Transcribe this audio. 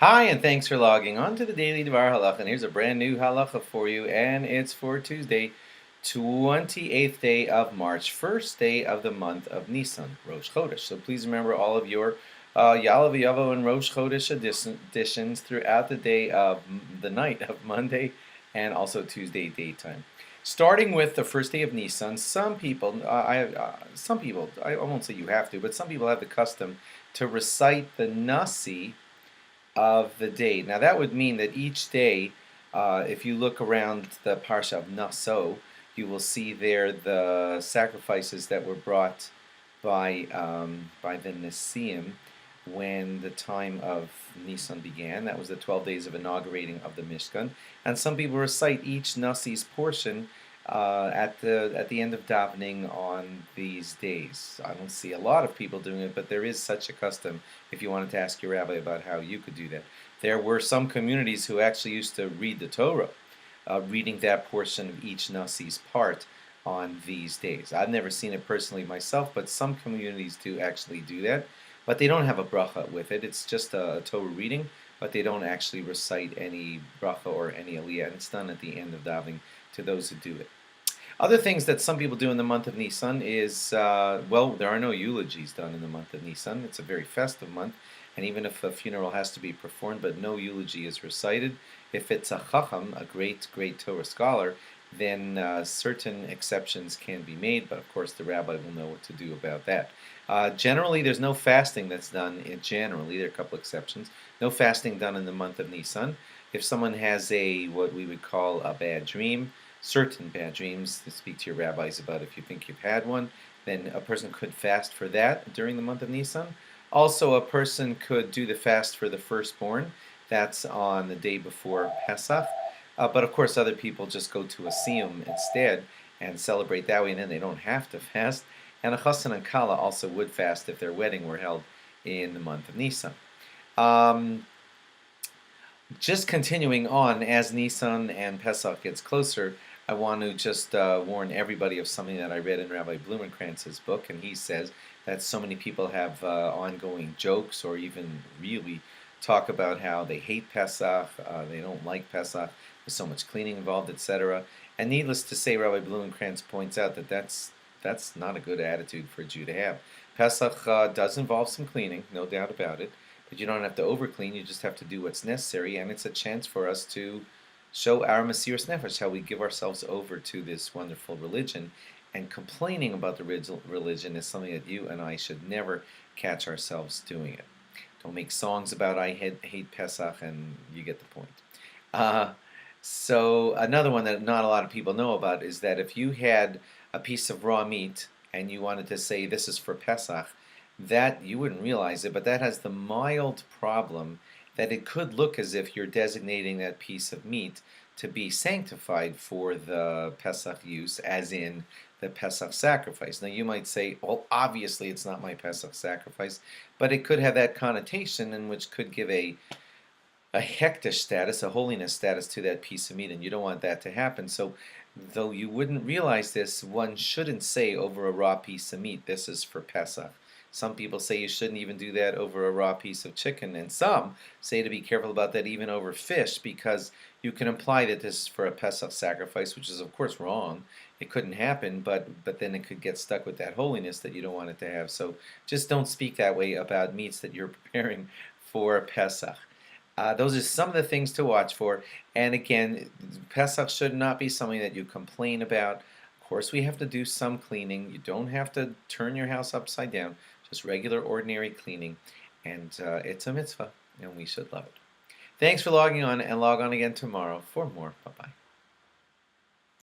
Hi, and thanks for logging on to the Daily DVAR Halacha. And here's a brand new halacha for you, and it's for Tuesday, 28th day of March, first day of the month of Nissan, Rosh Chodesh. So please remember all of your Yalav Yavo and Rosh Chodesh additions throughout the day of the night of Monday and also Tuesday daytime. Starting with the first day of Nissan, some people, I won't say you have to, but some people have the custom to recite the Nasi of the day. Now that would mean that each day, if you look around the Parsha of Naso, you will see there the sacrifices that were brought by the Nisim when the time of Nisan began. That was the 12 days of inaugurating of the Mishkan. And some people recite each Nasi's portion at the end of davening on these days. I don't see a lot of people doing it, but there is such a custom. If you wanted to ask your rabbi about how you could do that, there were some communities who actually used to read the Torah, reading that portion of each Nasi's part on these days. I've never seen it personally myself, but some communities do actually do that. But they don't have a bracha with it. It's just a Torah reading, but they don't actually recite any bracha or any aliyah, and it's done at the end of davening to those who do it. Other things that some people do in the month of Nisan is, well, there are no eulogies done in the month of Nisan. It's a very festive month, and even if a funeral has to be performed, but no eulogy is recited, if it's a chacham, a great Torah scholar, then certain exceptions can be made, but of course the rabbi will know what to do about that. Generally, there's no fasting that's done. Generally, there are a couple exceptions. No fasting done in the month of Nisan. If someone has what we would call a bad dream, certain bad dreams, to speak to your rabbis about if you think you've had one, then a person could fast for that during the month of Nisan. Also, a person could do the fast for the firstborn. That's on the day before Pesach. But of course, other people just go to a siyum instead and celebrate that way, and then they don't have to fast. And a chassan and kala also would fast if their wedding were held in the month of Nisan. Just continuing on, as Nisan and Pesach gets closer, I want to just warn everybody of something that I read in Rabbi Blumenkrantz's book, and he says that so many people have ongoing jokes or even really talk about how they hate Pesach, they don't like Pesach, there's so much cleaning involved, etc. And needless to say, Rabbi Blumenkrantz points out that that's not a good attitude for a Jew to have. Pesach does involve some cleaning, no doubt about it, but you don't have to overclean, you just have to do what's necessary, and it's a chance for us to show our Mesiras Nefesh, how we give ourselves over to this wonderful religion, and complaining about the religion is something that you and I should never catch ourselves doing it. Don't make songs about I hate Pesach, and you get the point. So another one that not a lot of people know about is that if you had a piece of raw meat and you wanted to say this is for Pesach, that you wouldn't realize it, but that has the mild problem that it could look as if you're designating that piece of meat to be sanctified for the Pesach use, as in the Pesach sacrifice. Now you might say, well, obviously it's not my Pesach sacrifice, but it could have that connotation, in which could give a hektish status, a holiness status to that piece of meat, and you don't want that to happen. So though you wouldn't realize this, one shouldn't say over a raw piece of meat, this is for Pesach. Some people say you shouldn't even do that over a raw piece of chicken, and some say to be careful about that even over fish, because you can imply that this is for a Pesach sacrifice, which is of course wrong. It couldn't happen, but then it could get stuck with that holiness that you don't want it to have. So just don't speak that way about meats that you're preparing for Pesach. Those are some of the things to watch for. And again, Pesach should not be something that you complain about. Of course, we have to do some cleaning. You don't have to turn your house upside down. Just regular, ordinary cleaning. And it's a mitzvah, and we should love it. Thanks for logging on, and log on again tomorrow for more. Bye-bye.